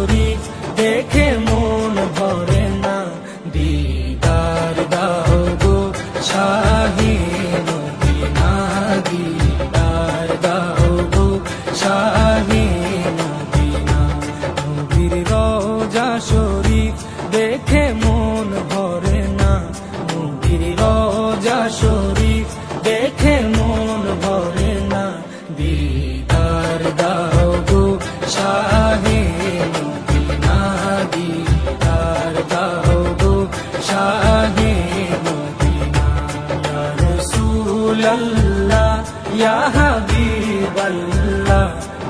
শরীফ দেখে মন ভরে না, দিদার দাও গো শাহে মদিনা, দিদার দাও গো শাহে মদিনা। নবীর রওজা শরীফ দেখে মন ভরে না, নবীর রওজা শরীফ দেখে মন ভরে না, দিদার দাও গো শাহে মদিনা, দিদার দাও গো শাহে মদিনা। ইয়া রাসূলাল্লাহ ইয়া হাবিবাল্লাহ,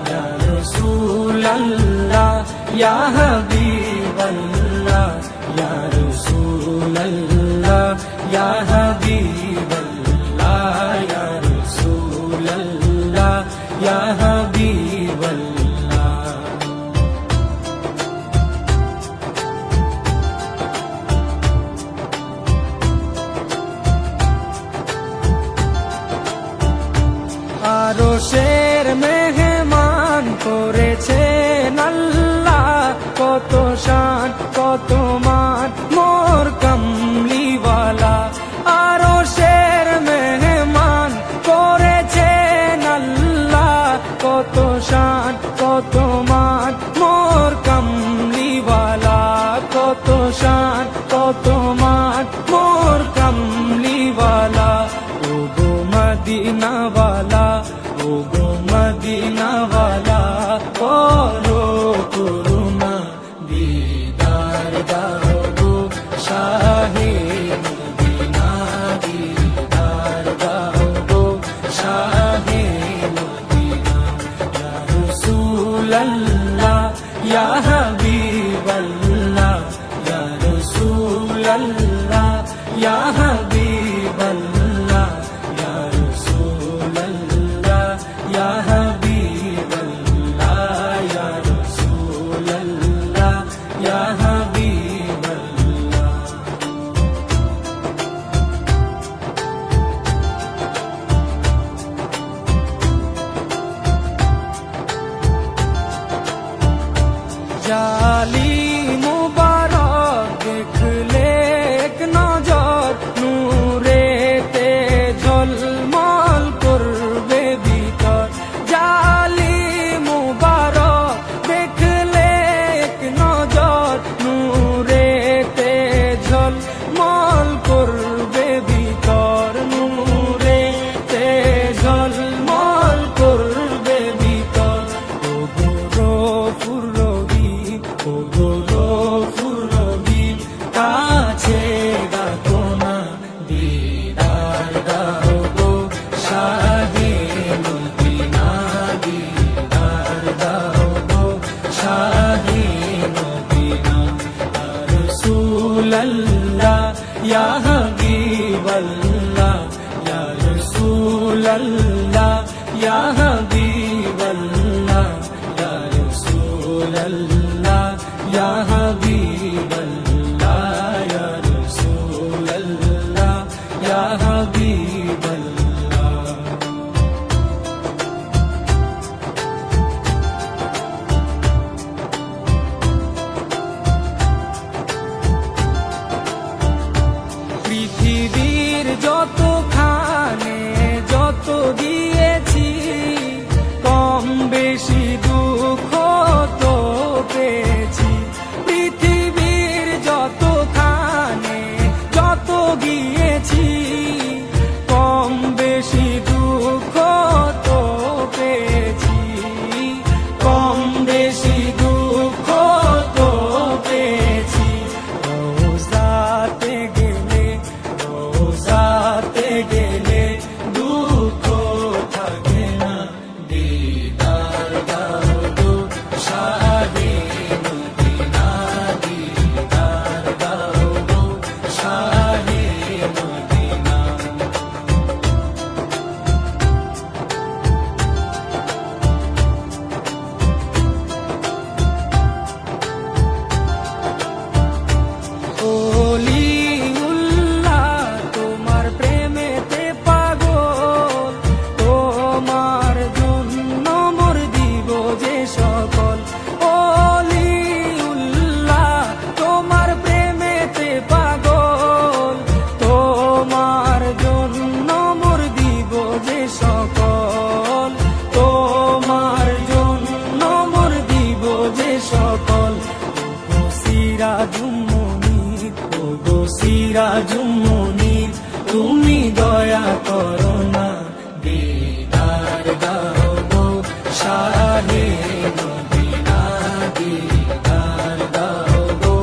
ইয়া রাসূলাল্লাহ ইয়া হাবিবাল্লাহ, ইয়া রাসূলাল্লাহ ইয়া হাবিবাল্লাহ, ইয়া রাসূলাল্লাহ ইয়া হাবিবাল্লাহ। আরশের মেহমান করেছেন আল্লাহ, কত শান কত মান মোর কামলিওয়ালা। আরশের মেহমান করেছেন আল্লাহ, কত শান কত মান মোর কামলিওয়ালা, কত শান কত মান মোর কামলিওয়ালা। ও গো মদিনাওয়ালা, ও গো মদিনাওয়ালা, করো করুণা, দিদার দাও গো শাহে মদিনা, দিদার দাও গো শাহে মদিনা। ইয়া রাসূলাল্লাহ ইয়া হাবিবাল্লাহ, ইয়া রাসূলাল্লাহ ইয়া হাবিবাল্লাহ, ইয়া রাসূলাল্লাহ ইয়া হাবিবাল্লাহ, ইয়া রাসূলাল্লাহ ইয়া হাবিবাল্লাহ। জালি মুবারক দেখলে এক নজর, নূরেতে ঝলমল করবে ভিতর। জালি মুবারক দেখলে এক নজর, নূরেতে ঝলমল করবে ভিতর, নূরেতে ঝলমল করবে ভিতর। ও গো গফুর রহিম, ও গো গফুর রহিম, কাছে ডাকো না, দিদার দাও গো শাহে মদিনা, দিদার দাও গো শাহে মদিনা। ইয়া রাসূলাল্লাহ ইয়া হাবিবাল্লাহ, ইয়া রাসূলাল্লাহ ইয়া হাবিবাল্লাহ, ইয়া রাসূলাল্লাহ ইয়া হাবিবাল্লাহ, ইয়া রাসূলাল্লাহ ইয়া হাবিবাল্লাহ। পৃথিবীর যতখানে যত দিয়েছি, কম বেশি দুঃখ তো পেয়েছি। পৃথিবীর সিরাজুম মুনির, ওগো সিরাজুম মুনির, তুমি দয়া করো না, দিদার দাও গো শাহে মদিনা, দিদার দাও গো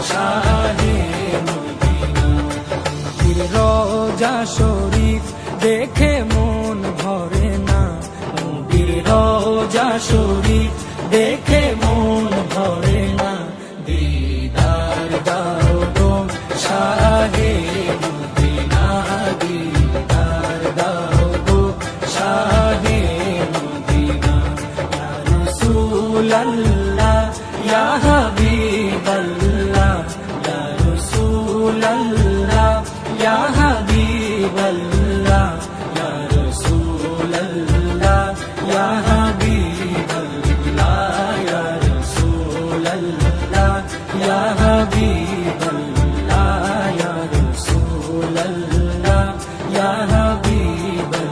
শাহে মদিনা। নবীর রওজা শরীফ দেখে মন ভরে না, নবীর রওজা শরীফ দেখে মন ভরে না, দিদার দাও গো শাহে মদিনা, দিদার দাও গো শাহে মদিনা। ইয়া রাসূলাল্লাহ ইয়া হাবিবাল্লাহ, ইয়া রাসূলাল্লাহ ইয়া হাবিবাল্লাহ, ইয়া রাসূলাল্লাহ ইয়া হাবিবাল্লাহ, ইয়া রাসূলাল্লাহ ইয়া হাবিবাল্লাহ, ইয়া রাসূলাল্লাহ ইয়া হাবিবাল্লাহ।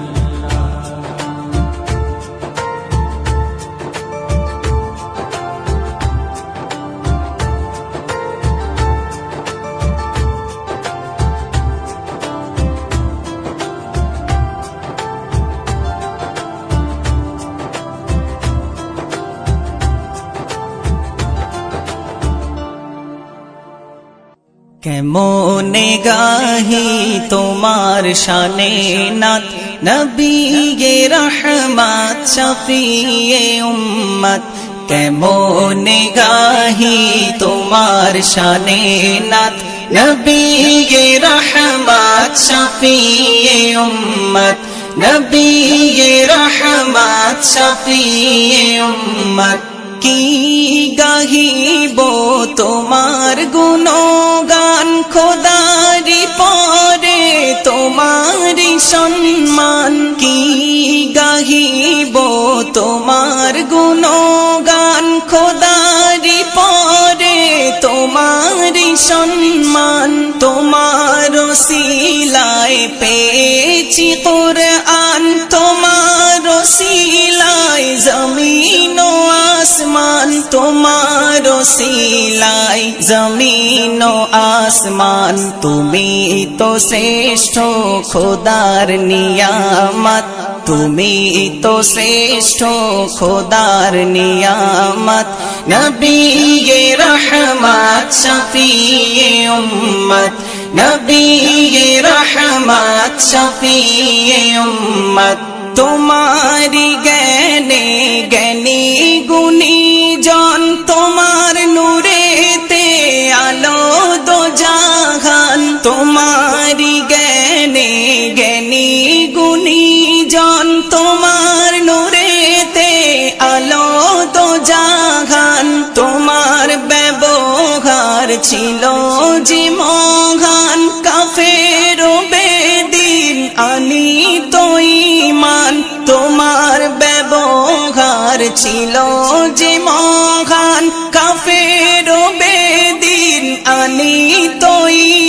কেমনে গাহি তোমার শানে নাত, নবিয়ে রহমত শফিয়ে উম্মত। কেমনে গাহি তোমার শানে নাত, নবিয়ে রহমত শফিয়ে উম্মত, নবিয়ে রহমত শফিয়ে উম্মত। কি গাহিব তোমার গুণগান, খোদারি পরে তোমারি সম্মান। কি গাহিব তোমার গুণগান, খোদারি পরে তোমারি সম্মান। তোমার সিলায় পেয়েছি কুরআন, তোমার সিলায় জমিন ও আসমান, তোমার সিলাই জমিন ও আসমান। তুমি তো শ্রেষ্ঠ খোদার নিয়ামত, তুমি তো শ্রেষ্ঠ খোদার নিয়ামত। নবিয়ে রহমত শফিয়ে উম্মত, নবিয়ে রহমত শফিয়ে উম্মত। তোমারি জ্ঞানে জ্ঞানী গুণী জন, তোমার নূরেতে আলো দো জাহান। তোমারি জ্ঞানে জ্ঞানী গুণী জন, তোমার নূরেতে আলো দো জাহান। তোমার ব্যবহার ছিল যে মহান, কাফের ও বেদিন আনিত ঈমান। তোমার ব্যবহার ছিল যে মহান, কাফের ও বেদিন আনিত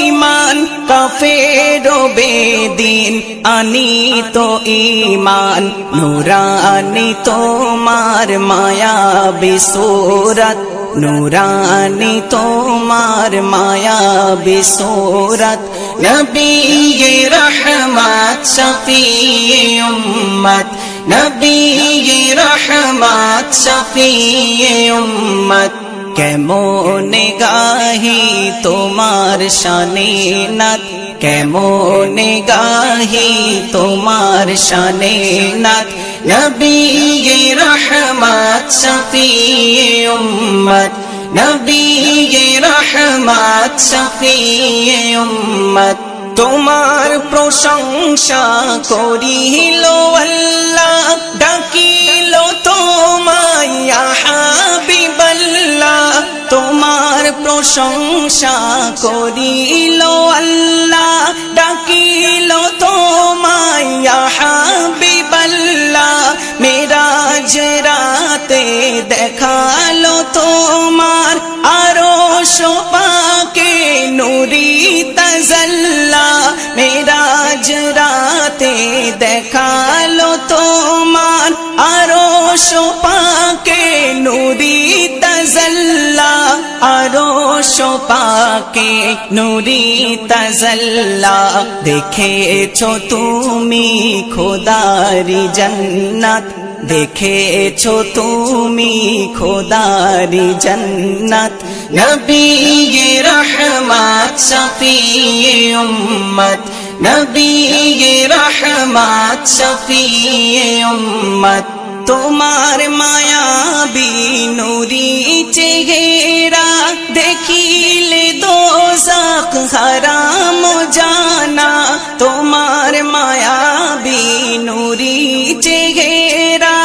ঈমান। কাফের ও বেদিন আনিত ঈমান। নূরানি তোমার মায়াবী সূরত, নূরানি তোমার মায়াবী সূরত। নবিয়ে রহমত শফিয়ে উম্মত, নবিয়ে রহমত শফিয়ে উম্মত। কেমনে গাহি তোমার শানে নাত, কেমনে গাহি তোমার শানে নাত। নবিয়ে রহমত শফিয়ে উম্মত, নবিয়ে রহমত শফিয়ে উম্মত। তোমার প্রশংসা করিল আল্লাহ, ডাকিল তোমায় ইয়া হাবিবাল্লাহ। তোমার প্রশংসা করিল আল্লাহ, ডাকিল তোমায় ইয়া হাবিবাল্লাহ। মেরাজ রাতে দেখালো তোমার আরশ পাকে নূরি তাজাল্লা। মেরাজ রাতে দেখালো তোমার আরশ পাকে নূরি তাজাল্লা, আরশ পাকে নূরি তাজাল্লা দেখেছো তুমি খোদারি জান্নাত দেখেছো তুমি খোদারি জান্নাত নবী রহমত শফিয়ে উম্মত নবী রহমত শফিয়ে উম্মত তোমার মায়াবী নূরি চেহারা দেখিলে দোজখ হারাম জানা তোমার মায়াবী নূরি চেহারা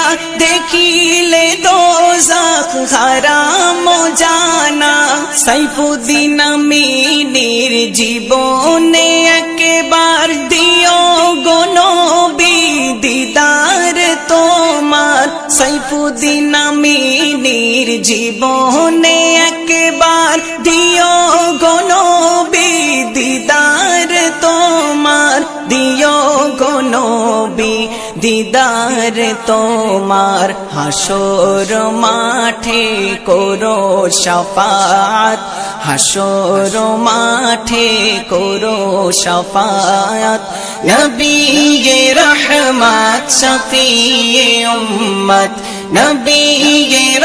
দেখিলে দোজখ হারাম জানা সাইফুদ্দিন আমিনীর জীবনে একবার দিও গো নবী দিদার তোমার সাইফুদ্দিন আমিনীর জীবনে একবার দিও গো নবী দিদার তোমার দিও গো নবী দিদার তোমার হাসর মাঠে করো শাফাত হাসর মাঠে করো শাফাত নবী রহমত শফিয়ে উম্মত নবী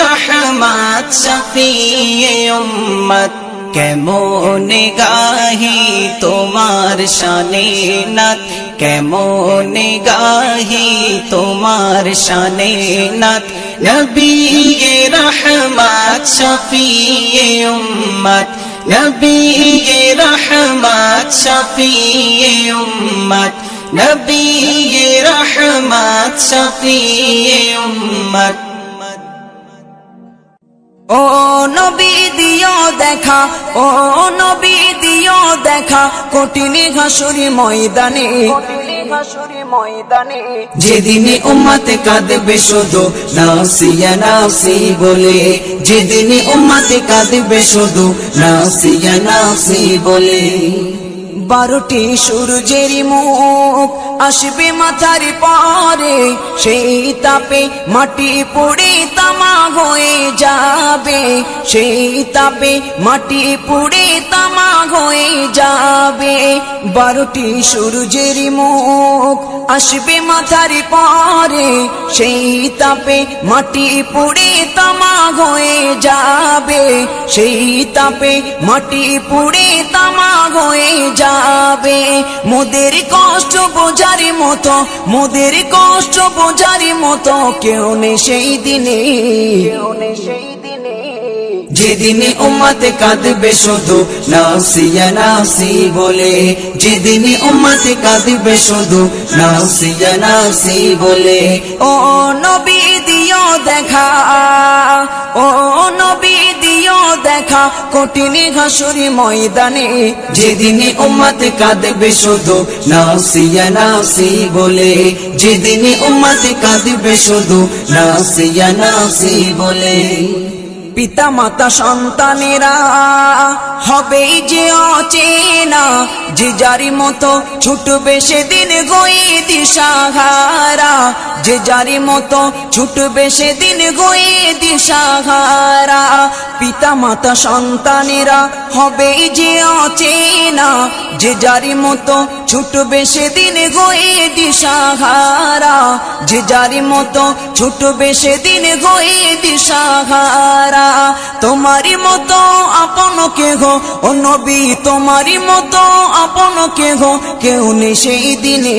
রহমত শফিয়ে উম্মত কেমন গাহি তোমার শানে নাত কেমন গাহি তোমার শানে নাত নবী রহমত শফিয়ে উম্মত নবী রহমত শফিয়ে উম্মত নবী রহমত শফিয়ে উম্মত ও নবী দিও দেখা ও নবী দিও দেখা কঠিন হাসুরি ময়দানে যেদিনে উম্মতে কাঁদবে শুধু নাফসিয়া নাফসি বলে যেদিনে উম্মতে কাঁদবে শুধু নাফসিয়া নাফসি বলে 12টি সূর্যের মুখ আসবে মাথার পরে সেই তাপে মাটি পুড়ে তামা হয়ে যাবে সেই তাপে মাটি পুড়ে তামা হয়ে যাবে 12টি সূর্যের মুখ আসবে মাথার পরে সেই তাপে মাটি পুড়ে তামা হয়ে যাবে সেই তাপে মাটি পুড়ে তামা হয়ে যাবে মোদের কষ্ট বোঝার মতো মোদের কষ্ট বোঝার মতো কেউ নেই সেই দিনে যেদিনে উম্মতে কাঁদবে শুধু নাফসিয়া নাফসি বলে যেদিনে উম্মতে কাঁদবে শুধু নাফসিয়া নাফসি বলে ও নবী দিও দেখা ও নবী দিও দেখা কঠিন হাসুরি ময়দানে যেদিনে উম্মতে কাঁদবে শুধু নাফসিয়া নাফসি বলে যেদিনে উম্মতে কাঁদবে শুধু নাফসিয়া নাফসি বলে পিতা মাতা সন্তানেরা হবে যে অচেনা যে যারি মতো ছুটবে সেদিন গই দিশাহারা যে যারি মতো ছুটবে সেদিন গই দিশাহারা পিতা মাতা সন্তানেরা হবে যে অচেনা যে যারি মতো ছুটবে সেদিন গই দিশাহারা যে যারি মতো ছুটবে সেদিন গই দিশাহারা তোমারি মতো আপন কেহ ও নবী তোমারি মতো আপন কেহ কেউ নেই সেই দিনে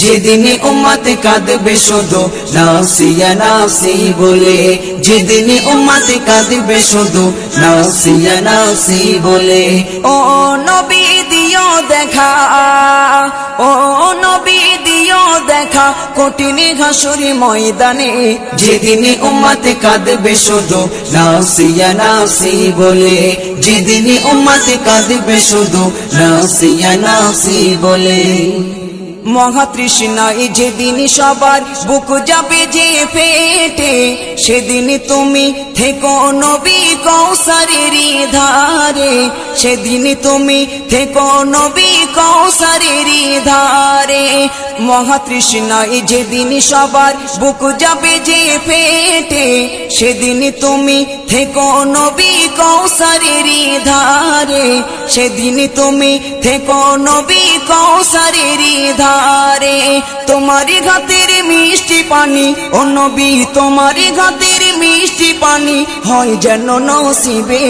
যেদিনে উম্মতে কাঁদবে শুধু নাফসিয়া নাফসি বলে যেদিনে উম্মতে কাঁদবে শুধু নাফসিয়া নাফসি বলে ও নবী দিও দেখা ও নবী দিও দেখা কঠিন হাসুরি ময়দানে যেদিনে উম্মতে কাঁদবে শুধু নাফসিয়া নাফসি বলে যেদিনে উম্মতে কাঁদবে শুধু নাফসিয়া নাফসি বলে মহাতৃষ্ণায় যেদিন সবার বুক যাবে যে ফেটে সেদিন তুমি থেকো নবী কৌসারের ধারে সেদিন তুমি থেকো নবী কৌসারের ধারে মহাতৃষ্ণায় যেদিন সবার বুক যাবে যে ফেটে সেদিন তুমি থেকো নবী কৌসারের ধারে, সেদিন তুমি থেকো নবী কৌসারের ধারে। তোমার ঘাতের মিষ্টি পানি ও নবী, তোমার ঘাতের মিষ্টি পানি হয় যেন নসিবে,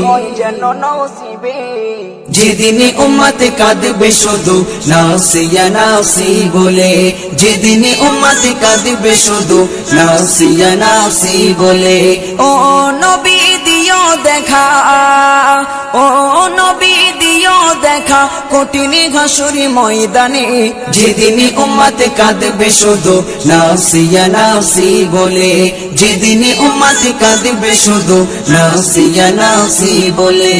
হয় যেন নসিবে। যেদিন উম্মত কাঁদবে শুধু নাসিয়া নাসি বলে, যেদিন উম্মত কাঁদবে শুধু নাসিয়া নাসি বলে। ও নবী দিও দেখা, ও নবী দিও দেখা কঠিন ঘাসুরি ময়দানে, যেদিন উম্মত কাঁদবে শুধু নাসিয়া নাসি বলে, যেদিন উম্মত কাঁদবে শুধু নাসিয়া নাসি বলে।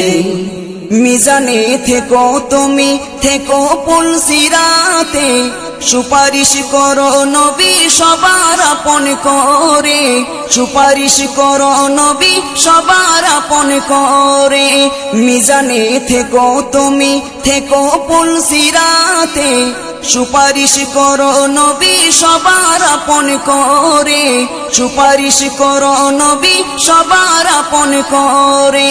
মিজানে থেকো তুমি থেকো পুলসিরাতে, সুপারিশ করো নবী সবার আপন করে, সুপারিশ করো নবী সবার আপন করে। মিজানে থেকো তুমি থেকো পুলসিরাতে, সুপারিশ করো নবী সবার আপন করে, সুপারিশ করো নবী সবার আপন করে।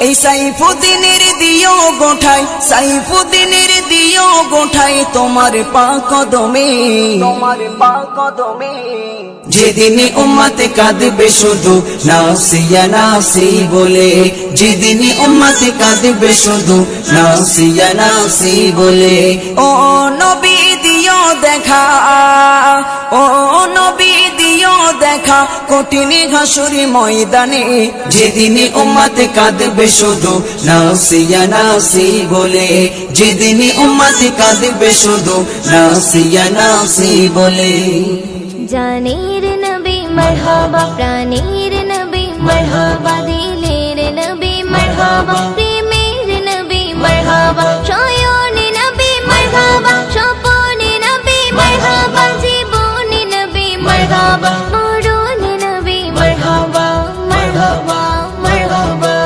এই সাইফুদ্দিনের দিও গোঠাই, সাইফুদ্দিনের দিও গোঠাই তোমার পা কদমে, তোমার পা কদমে। যেদিন উম্মত কাঁদবে শুধু নাসিয়া নাসি বলে, যেদিন উম্মত কাঁদবে শুধু নাসিয়া নাসি বলে। ও নবী দিও দেখা, ও নবী দিও দেখা কঠিন ঘাসুরি ময়দানে, যেদিন উম্মত কাঁদবে শুধু নাসিয়া নাসি বলে, যেদিন উম্মত কাঁদবে শুধু নাসিয়া নাসি বলে। জানের নবী মারহাবা, প্রাণের নবী মারহাবা, দিলের নবী মারহাবা, প্রেমের নবী মারহাবা, শয়নে নবী মারহাবা, স্বপনে নবী মারহাবা, জীবনে নবী মারহাবা, মরণে নবী মারহাবা, মারহাবা, মারহাবা।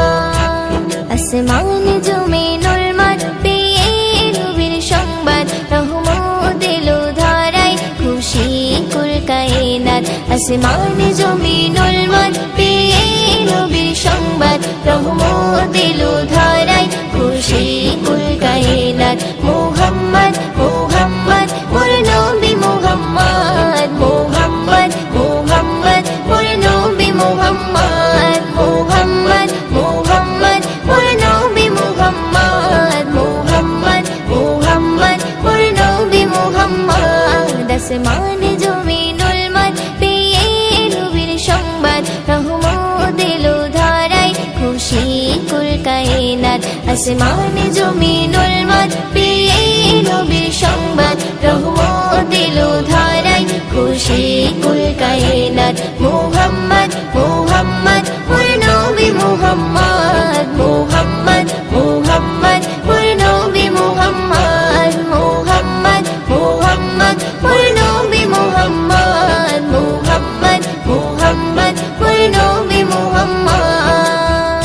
আসমান জমিনুল মান পেয়ে নবীর সংবাদ, রহমত এলো ধারায় খুশি কুল কায়নাত। আসমান জমিনুল মান পেয়ে নবীর সংবাদ, রহমত এলো ধারায় খুশি কুল কায়নাত। মুহাম্মদ মুহাম্মদ মোর নবী মুহাম্মদ, মুহাম্মদ মুহাম্মদ মোর নবী মুহাম্মদ, মুহাম্মদ মুহাম্মদ মোর নবী মুহাম্মদ, মুহাম্মদ মুহাম্মদ মোর নবী মুহাম্মদ। আসমান জমিনুল মান পেয়ে নবীর সংবাদ, রহমত এলো ধারায় খুশি কুল কায়নাত। আসমান জমিনুল মান পেয়ে নবীর সংবাদ, রহমত এলো ধারায় খুশি কুল কায়নাত। মুহাম্মদ মুহাম্মদ মোর নবী মুহাম্মদ, মুহাম্মদ মুহাম্মদ মোর নবী মুহাম্মদ, মুহাম্মদ মুহাম্মদ মোর নবী মুহাম্মদ, মুহাম্মদ মুহাম্মদ মোর নবী মুহাম্মদ।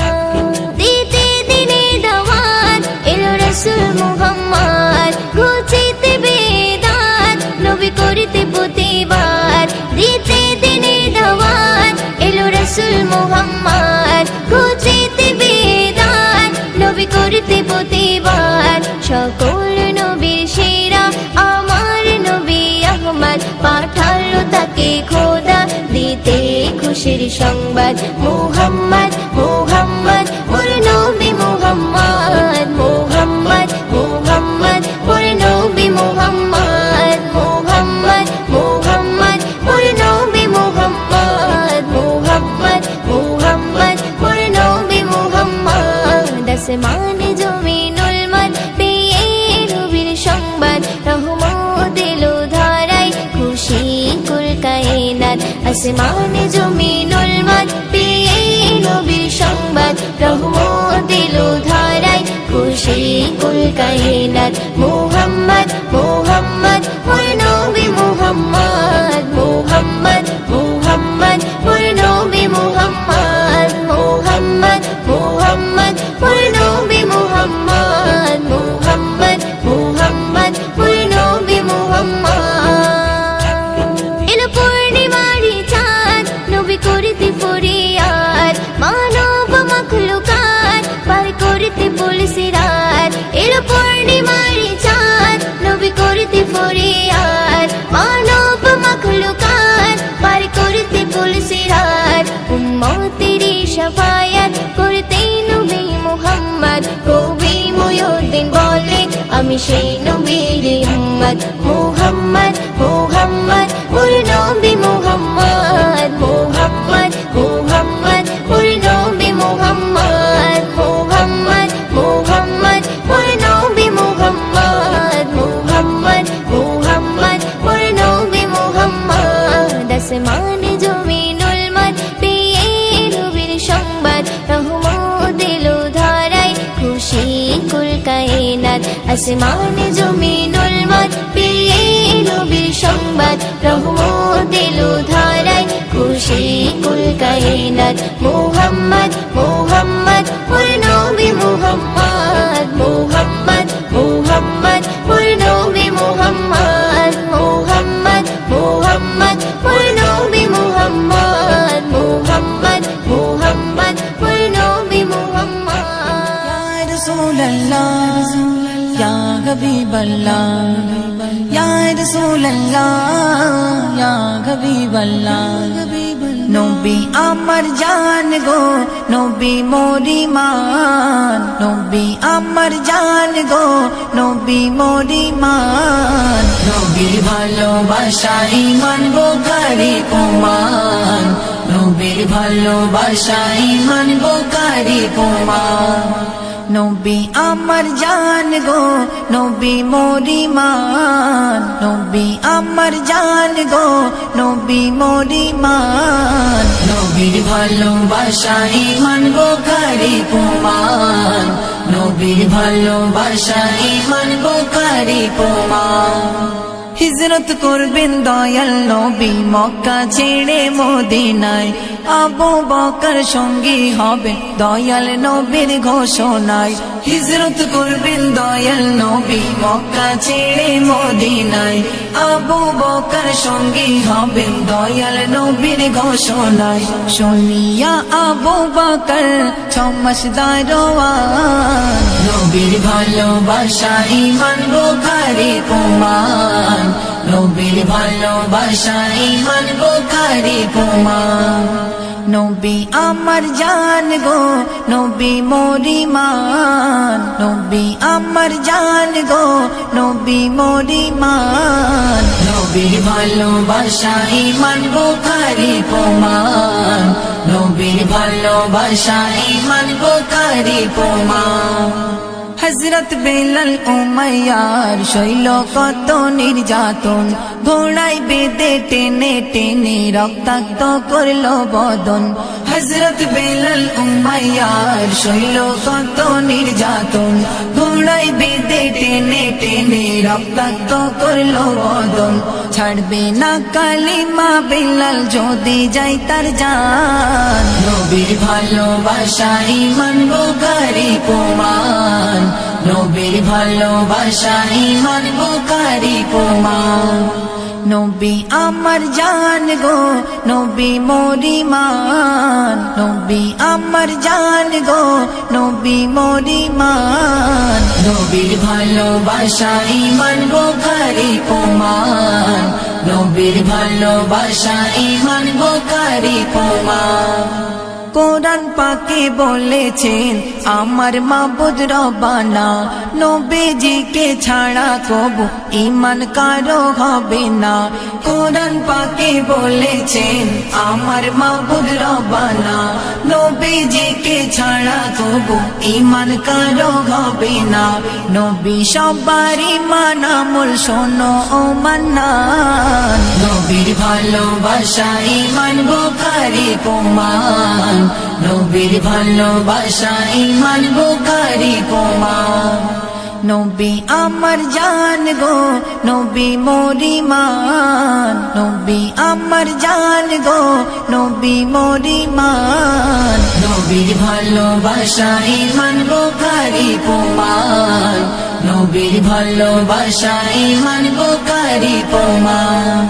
দিতে দিনে দাওয়াত এলো রাসূল মুহাম্মদ, ঘুচিতে বেদাত নবী করিতে প্রতিবাদ। দিতে দিনে দাওয়াত এলো রাসূল মুহাম্মদ, ঘুচিতে বেদাত নবী করিতে প্রতিবাদ। সকল নবীর সেরা আমার নবী আহমদ, পাঠালো তাকে খোদা দিতে খুশির সংবাদ। মুহাম্মদ মুহাম্মদ মোর নবী মুহাম্মদ, মুহাম্মদ মুহাম্মদ মোর নবী মুহাম্মদ, মুহাম্মদ মুহাম্মদ মোর নবী মুহাম্মদ, মুহাম্মদ মুহাম্মদ মোর নবী মুহাম্মদ। আসমান জমিনুল মান পেয়ে নবীর সংবাদ, রহমত এলো ধারায় খুশি কুল কায়নাত। আসমান জমিনুল মান পেয়ে নবীর সংবাদ, রহমত এলো ধারায় খুশি কুল কায়নাত। মুহাম্মদ মুহাম্মদ মোর নবী মুহাম্মদ, মুহাম্মদ মুহাম্মদ মোর নবী মুহাম্মদ, মুহাম্মদ মুহাম্মদ মোর নবী মুহাম্মদ, মুহাম্মদ মুহাম্মদ মোর নবী মুহাম্মদ। এলো পূর্ণিমারি চাঁদ নবী করিতে ফরিয়াদ, মানো শাফায়াত করতে নবী মুহাম্মদ কবি মুয়ুদ্দিন বলে আমি সেই নবীর উম্মত মুহাম্মদ মুহাম্মদ ওর নবী মুহাম্মদ মুহাম্মদ মুহাম্মদ ওর নবী মুহাম্মদ মুহাম্মদ মুহাম্মদ ওর নবী মুহাম্মদ মুহাম্মদ মুহাম্মদ ওর নবী মুহাম্মদ আসমানে জমিনুল মত পেয়ে নবীর সংবাদ রহমত এলো ধারায় খুশি কুল কায়নাত আসমানে জমিনুল মত পেয়ে নবীর সংবাদ রহমত এলো ধারায় খুশি কুল কায়নাত মুহাম্মদ মুহাম্মদ ওর নবী মুহাম্মদ মুহাম্মদ মুহাম্মদ ওর নবী মুহাম্মদ মুহাম্মদ মুহাম্মদ ওর নবী মুহাম্মদ মুহাম্মদ মুহাম্মদ ওর নবী মুহাম্মদ या रसूल अल्लाह या हबीब अल्लाह या रसूल अल्लाह या हबीब अल्लाह नबी আমার জান গো নবী মোরি মান নবী আমার জান গো নবী মোরি মান নবীর ভালোবাসা ঈমান বুখারী প্রমাণ নবীর ভালোবাসা ঈমান বুখারী প্রমাণ নবী আমার জান গো নবী মোরি মান নবী আমার জান গো নবী মোরি মান নবীর ভালোবাসা ঈমান বুখারী প্রমাণ নবীর ভালোবাসা ঈমান বুখারী প্রমাণ হিজরত করবেন দয়াল নবী মক্কা ছেড়ে মদিনায় আবু বকর সঙ্গী হবে দয়াল নবীর ঘোষণায় হিজরত করবেন দয়াল নবী মক্কা ছেড়ে মদিনায় আবু বকর সঙ্গী হবেন দয়াল নবীর ঘোষণায় শুনিয়া আবু বকর 6 মাস দারোয়ান নবীর ভালোবাসা ঈমান বুখারী প্রমাণ নবীর ভালোবাসা ঈমান বুখারী প্রমাণ নবী আমার জান গো নবী মোরি মান নবী আমার জান গো নবী মোরি মান নবীর ভালোবাসা ঈমান বুখারী প্রমাণ নবীর ভালোবাসা ঈমান বুখারী প্রমাণ হযরত বেলাল উমাইয়ার শৈল কত নির্যাতন ঘোড়ায় বেঁধে টেনে টেনে রক্তাক্ত করলো বদন হযরত বেলাল উমাইয়ার শৈল কত নির্যাতন ঘোড়ায় বেঁধে টেনে টেনে রক্তাক্ত করলো বদন ছাড়বে না কালিমা বেলাল যদি যাই তার জান নবীর ভালোবাসা ঈমান বুখারী প্রমাণ নবীর ভালোবাসা ঈমান বুখারী প্রমাণ নবী আমার জান গো নবী মোরি মান নবী আমার জান গো নবী মোরি মান নবীর ভালোবাসা ঈমান বুখারী প্রমাণ নবীর ভালোবাসা ঈমান বুখারী প্রমাণ কোরআন পাকে বলেছেন আমার মাবুদ রব্বানা নবীজিকে ছাড়া কবু ঈমান কারো হবে না কোরআন পাকে বলেছেন আমার মাবুদ রব্বানা নবীজিকে ছাড়া কবু ঈমান কারো হবে না নবী সবার ঈমান আমল শোনো ও মান্নান নবীর ভালোবাসা ঈমান বুখারী প্রমাণ নবীর ভালোবাসা ঈমান বুখারী প্রমাণ নবী আমার জান গো নবী মোরি মান নবী আমার জান গো নবী মোরি মান নবীর ভালোবাসা ঈমান বুখারী প্রমাণ নবীর ভালোবাসা ঈমান বুখারী প্রমাণ